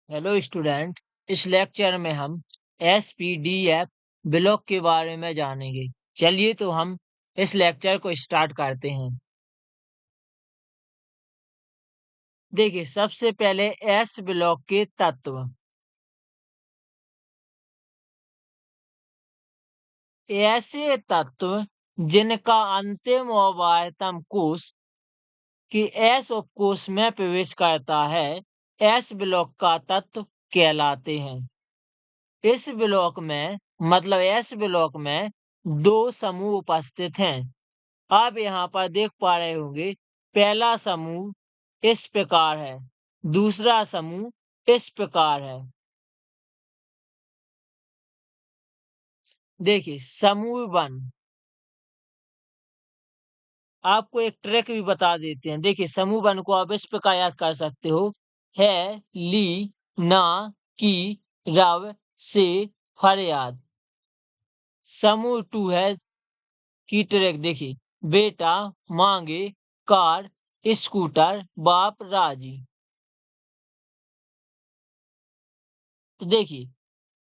Hello student. इस lecture में हम एसपीडीएफ ब्लॉक के बारे में जानेंगे। चलिए तो हम इस लेक्चर को स्टार्ट करते हैं। देखिए, सबसे पहले एस ब्लॉक के तत्व। ऐसे तत्व जिनका अंतिम और बाह्यतम कोश कि एस उपकोष में प्रवेश करता है, एस ब्लॉक का तत्व कहलाते हैं। इस ब्लॉक में मतलब एस ब्लॉक में दो समूह उपस्थित हैं। आप यहाँ पर देख पा रहे होंगे, पहला समूह इस प्रकार है, दूसरा समूह इस प्रकार है। देखिए, समूह वन। आपको एक ट्रिक भी बता देते हैं। देखिए, समूह वन को आप इस प्रकार याद कर सकते हो। है, ली, ना, की, रव, से, फरियाद। समूह टू है की ट्रिक। देखिए, बेटा, मांगे, कार, स्कूटर, बाप, राजी। तो देखिए,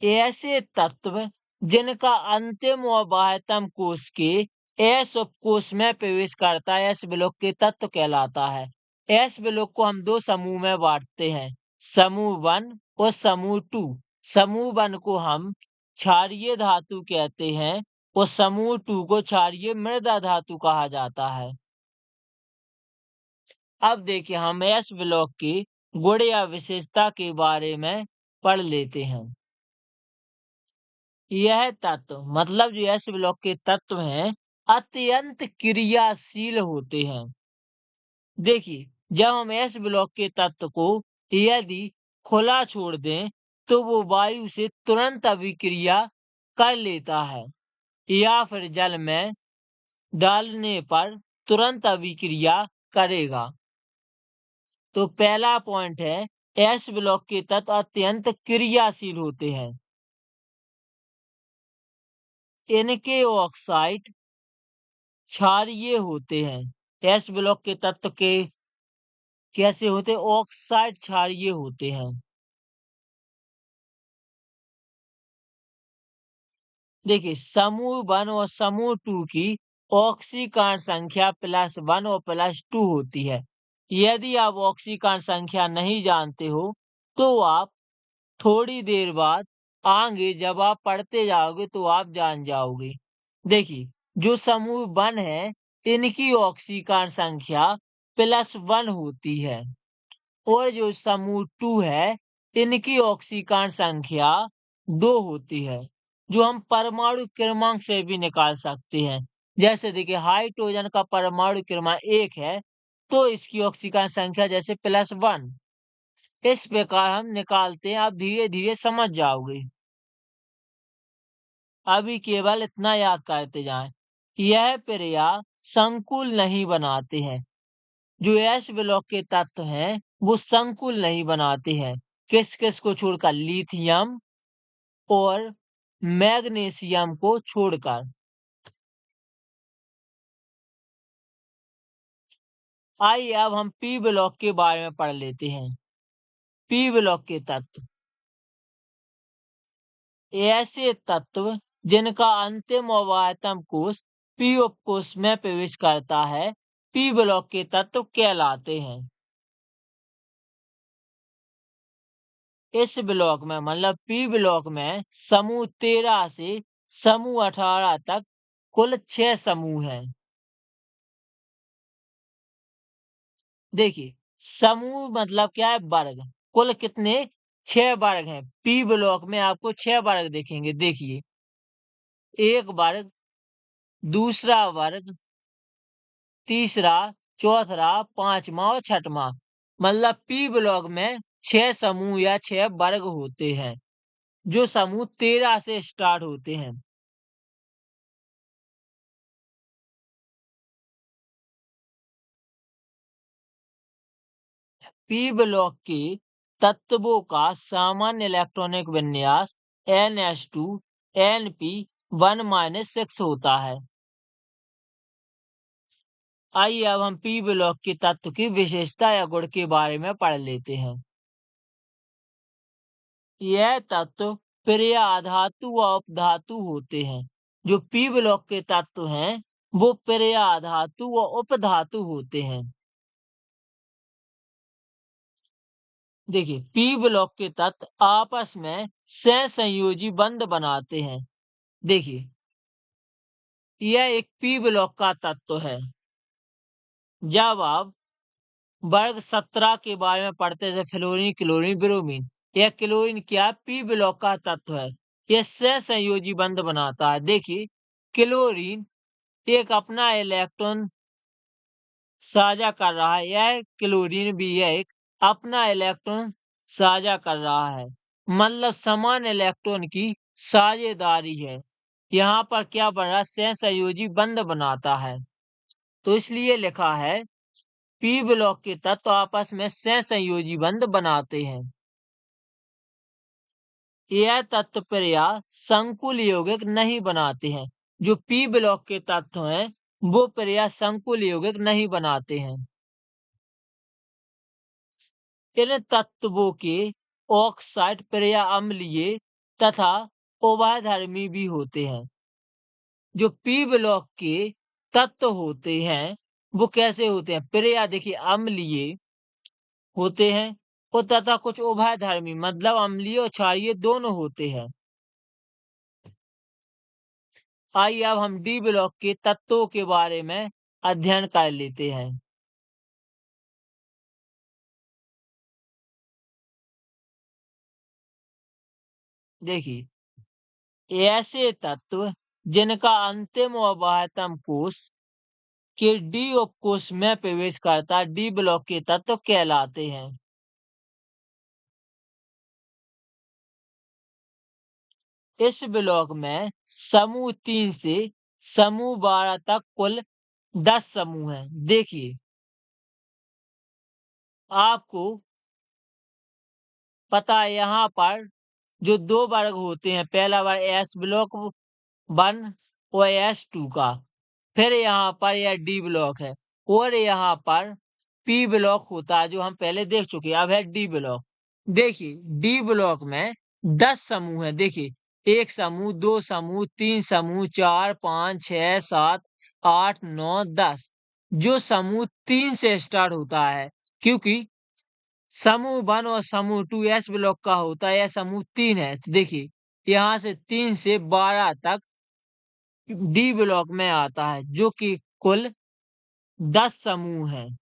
ऐसे तत्व जिनका अंतिम और बाह्यतम कोश के एस उपकोष में प्रवेश करता है, एस ब्लॉक के तत्व कहलाता है। एस ब्लॉक को हम दो समूह में बांटते हैं, समूह वन और समूह टू। समूह वन को हम क्षारीय धातु कहते हैं और समूह टू को क्षारीय मृदा धातु कहा जाता है। अब देखिए, हम एस ब्लॉक की गुण या विशेषता के बारे में पढ़ लेते हैं। यह तत्व मतलब जो एस ब्लॉक के तत्व हैं, अत्यंत क्रियाशील होते हैं। देखिए, जब हम एस ब्लॉक के तत्व को यदि खुला छोड़ दें तो वो वायु से तुरंत अभिक्रिया कर लेता है या फिर जल में डालने पर तुरंत अभिक्रिया करेगा। तो पहला पॉइंट है, एस ब्लॉक के तत्व अत्यंत क्रियाशील होते हैं। इनके ऑक्साइड क्षारीय होते हैं। एस ब्लॉक के तत्व के कैसे होते हैं? ऑक्साइड क्षारीय होते हैं। देखिए, समूह वन और समूह टू की ऑक्सीकरण संख्या +1 और +2 होती है। यदि आप ऑक्सीकरण संख्या नहीं जानते हो तो आप थोड़ी देर बाद आगे जब आप पढ़ते जाओगे तो आप जान जाओगे। देखिए, जो समूह वन है इनकी ऑक्सीकरण संख्या +1 होती है और जो समूह टू है इनकी ऑक्सीकरण संख्या 2 होती है, जो हम परमाणु क्रमांक से भी निकाल सकते हैं। जैसे देखिए, हाइड्रोजन का परमाणु क्रमांक 1 है तो इसकी ऑक्सीकरण संख्या जैसे +1। इस प्रकार हम निकालते हैं, आप धीरे धीरे समझ जाओगे। अभी केवल इतना याद करते जाएं, यह क्रिया संकुल नहीं बनाते हैं। जो एस ब्लॉक के तत्व हैं वो संकुल नहीं बनाते हैं। किस किस को छोड़कर? लिथियम और मैग्नीशियम को छोड़कर। आइए अब हम पी ब्लॉक के बारे में पढ़ लेते हैं। पी ब्लॉक के तत्व ऐसे तत्व जिनका अंतिम और बाह्यतम कोश पी उपकोष में प्रवेश करता है, पी ब्लॉक के तत्व कहलाते हैं। इस ब्लॉक में मतलब पी ब्लॉक में समूह 13 से समूह 18 तक कुल 6 समूह हैं। देखिए, समूह मतलब क्या है? वर्ग। कुल कितने? 6 वर्ग हैं। पी ब्लॉक में आपको 6 वर्ग दिखेंगे। देखिए, एक वर्ग, दूसरा वर्ग, तीसरा, चौथा, पांचवा और छठवां। मतलब पी ब्लॉक में 6 समूह या 6 वर्ग होते हैं, जो समूह 13 से स्टार्ट होते हैं। पी ब्लॉक के तत्वों का सामान्य इलेक्ट्रॉनिक विन्यास NH2 Np1-6 होता है। आइए अब हम पी ब्लॉक के तत्व की विशेषता या गुण के बारे में पढ़ लेते हैं। यह तत्व प्रिय अधातु व उपधातु होते हैं। जो पी ब्लॉक के तत्व हैं वो प्रिय अधातु व उपधातु होते हैं। देखिए, पी ब्लॉक के तत्व आपस में सहसंयोजी बंध बनाते हैं। देखिए, यह एक पी ब्लॉक का तत्व है। जब आप वर्ग 17 के बारे में पढ़ते हैं, जैसे फ्लोरीन, क्लोरीन, ब्रोमीन, यह क्लोरीन क्या पी ब्लॉक का तत्व है। यह सहसंयोजी बंध बनाता है। देखिए, क्लोरीन एक अपना इलेक्ट्रॉन साझा कर रहा है, यह क्लोरीन भी यह एक अपना इलेक्ट्रॉन साझा कर रहा है, मतलब समान इलेक्ट्रॉन की साझेदारी है। यहाँ पर क्या बन रहा है, सहसंयोजी बंध बनाता है। तो इसलिए लिखा है पी ब्लॉक के तत्व आपस में सहसंयोजी बंध बनाते हैं। यह तत्व प्रिया संकुल यौगिक नहीं बनाते हैं। जो पी ब्लॉक के तत्व हैं वो प्रिया संकुल यौगिक नहीं बनाते हैं। इन तत्वों के ऑक्साइड प्रिया अम्लीय तथा उभयधर्मी भी होते हैं। जो पी ब्लॉक के तत्व होते हैं वो कैसे होते हैं, प्रिया देखिए अम्लीय होते हैं और तथा कुछ उभयधर्मी, मतलब अम्लीय और क्षारीय दोनों होते हैं। आइए अब हम डी ब्लॉक के तत्वों के बारे में अध्ययन कर लेते हैं। देखिए, ऐसे तत्व जिनका अंतिम और बाह्यतम कोश के डी उपकोष में प्रवेश करता है डी ब्लॉक के तत्व कहलाते हैं। इस ब्लॉक में समूह 3 से समूह 12 तक कुल 10 समूह हैं। देखिए, आपको पता है यहाँ पर जो 2 वर्ग होते हैं, पहला वर्ग एस ब्लॉक 1 और एस 2 का, फिर यहाँ पर यह डी ब्लॉक है और यहाँ पर पी ब्लॉक होता है जो हम पहले देख चुके हैं। अब है डी ब्लॉक। देखिए, डी ब्लॉक में 10 समूह है। देखिए, 1 समूह, 2 समूह, 3 समूह, 4, 5, 6, 7, 8, 9, 10। जो समूह 3 से स्टार्ट होता है, क्योंकि समूह 1 और समूह 2 एस ब्लॉक का होता है, यह समूह 3 है। तो देखिए, यहाँ से 3 से 12 तक डी ब्लॉक में आता है, जो कि कुल 10 समूह हैं।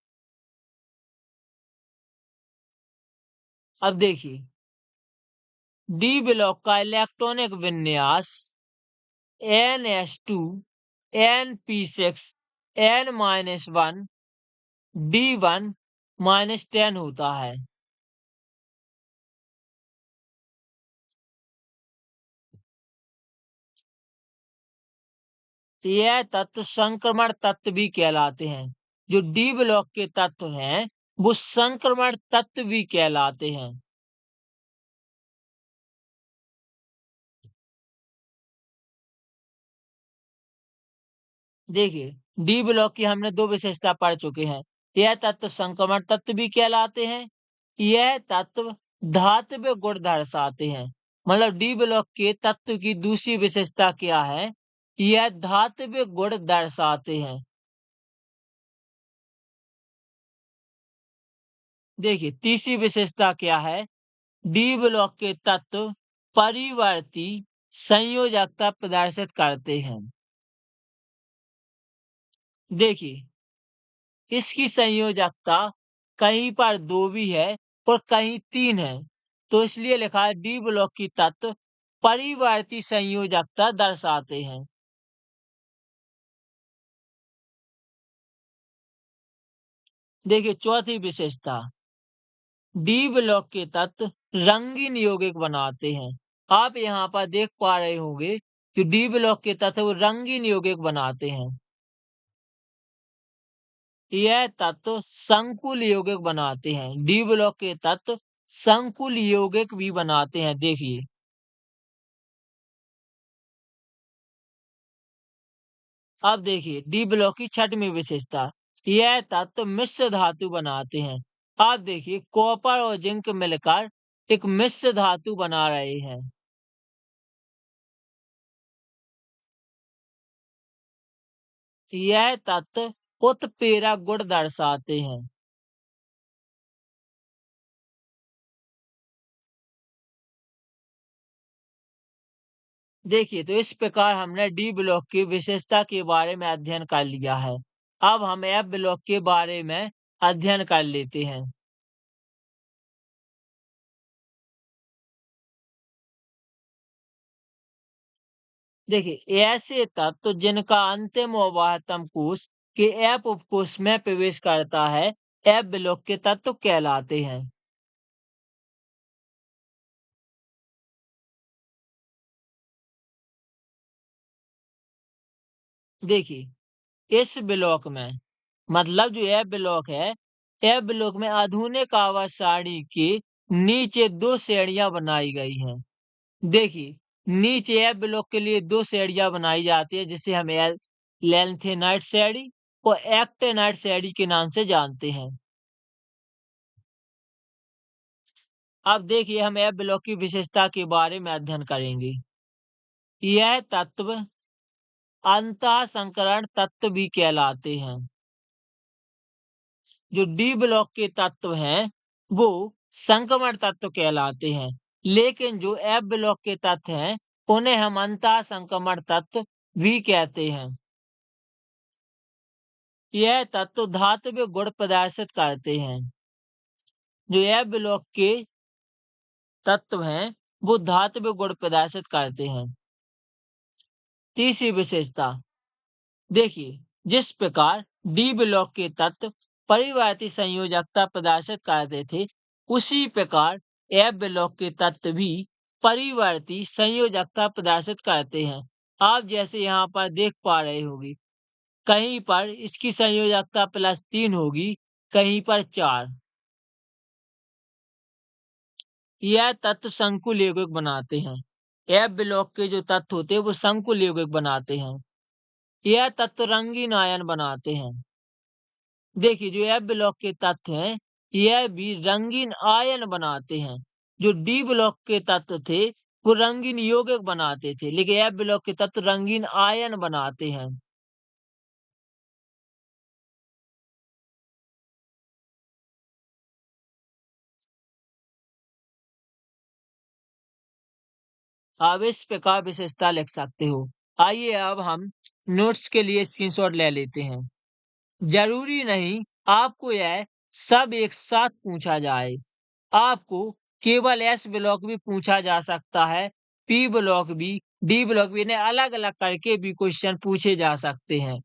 अब देखिए, डी ब्लॉक का इलेक्ट्रॉनिक विन्यास NS2 NP6 N-1 D1-10 होता है। यह तत्व संक्रमण तत्व भी कहलाते हैं। जो डी ब्लॉक के तत्व हैं वो संक्रमण तत्व भी कहलाते हैं। देखिए, डी ब्लॉक की हमने 2 विशेषता पढ़ चुके हैं। यह तत्व संक्रमण तत्व भी कहलाते हैं। यह तत्व धात्विक गुण दर्शाते हैं। मतलब डी ब्लॉक के तत्व की दूसरी विशेषता क्या है, यह धात्विक गुण दर्शाते हैं। देखिए, तीसरी विशेषता क्या है, डी ब्लॉक के तत्व परिवर्ती संयोजकता प्रदर्शित करते हैं। देखिए, इसकी संयोजकता कहीं पर 2 भी है और कहीं 3 है, तो इसलिए लिखा है डी ब्लॉक की तत्व परिवर्ती संयोजकता दर्शाते हैं। देखिए, चौथी विशेषता, डी ब्लॉक के तत्व रंगीन यौगिक बनाते हैं। आप यहाँ पर देख पा रहे होंगे कि डी ब्लॉक के तत्व रंगीन यौगिक बनाते हैं। यह तत्व संकुल यौगिक बनाते हैं। डी ब्लॉक के तत्व संकुल यौगिक भी बनाते हैं। देखिए, अब देखिए डी ब्लॉक की छठवीं विशेषता, यह तत्व मिश्र धातु बनाते हैं। आप देखिए, कॉपर और जिंक मिलकर एक मिश्र धातु बना रहे हैं। यह तत्व उत्प्रेरक गुण दर्शाते हैं। देखिए, तो इस प्रकार हमने डी ब्लॉक की विशेषता के बारे में अध्ययन कर लिया है। अब हम एफ ब्लॉक के बारे में अध्ययन कर लेते हैं। देखिए, ऐसे तत्व जिनका अंतिम और बाह्यतम कोश के एफ उपकोष में प्रवेश करता है, एफ ब्लॉक के तत्व कहलाते हैं। देखिए, इस ब्लॉक में मतलब जो एफ ब्लॉक है, एफ ब्लॉक में आधुनिक आवाज सारणी के नीचे 2 श्रेणियां बनाई गई हैं। देखिए, नीचे एफ ब्लॉक के लिए 2 श्रेणियां बनाई जाती है जिसे हम लेंथेनाइट श्रेणी और एक्टेनाइट श्रेणी के नाम से जानते हैं। अब देखिए, हम एफ ब्लॉक की विशेषता के बारे में अध्ययन करेंगे। यह तत्व अंतः संकरण तत्व भी कहलाते हैं। जो डी ब्लॉक के तत्व हैं, वो संक्रमण तत्व कहलाते हैं। लेकिन जो एफ ब्लॉक के तत्व हैं, उन्हें हम अंतः संक्रमण तत्व भी कहते हैं। यह तत्व धात्विक गुण प्रदर्शित करते हैं। जो एफ ब्लॉक के तत्व हैं, वो धात्विक गुण प्रदर्शित करते हैं। तीसरी विशेषता, देखिए, जिस प्रकार डी ब्लॉक के तत्व परिवर्ती संयोजकता प्रदर्शित करते थे, उसी प्रकार एफ ब्लॉक के तत्व भी परिवर्ती संयोजकता प्रदर्शित करते हैं। आप जैसे यहाँ पर देख पा रहे होंगे, कहीं पर इसकी संयोजकता +3 होगी, कहीं पर 4। यह तत्व संकुल यौगिक बनाते हैं। एफ ब्लॉक के जो तत्व होते हैं, वो संकुल यौगिक बनाते हैं। यह तत्व रंगीन आयन बनाते हैं। देखिए, जो एफ ब्लॉक के तत्व हैं, यह भी रंगीन आयन बनाते हैं। जो डी ब्लॉक के तत्व थे, वो रंगीन यौगिक बनाते थे, लेकिन एफ ब्लॉक के तत्व रंगीन आयन बनाते हैं। आप इस प्रकार विशेषता लिख सकते हो। आइए अब हम नोट्स के लिए स्क्रीनशॉट ले लेते हैं। जरूरी नहीं आपको यह सब एक साथ पूछा जाए। आपको केवल एस ब्लॉक भी पूछा जा सकता है, पी ब्लॉक भी, डी ब्लॉक भी, इन्हें अलग-अलग करके भी क्वेश्चन पूछे जा सकते हैं।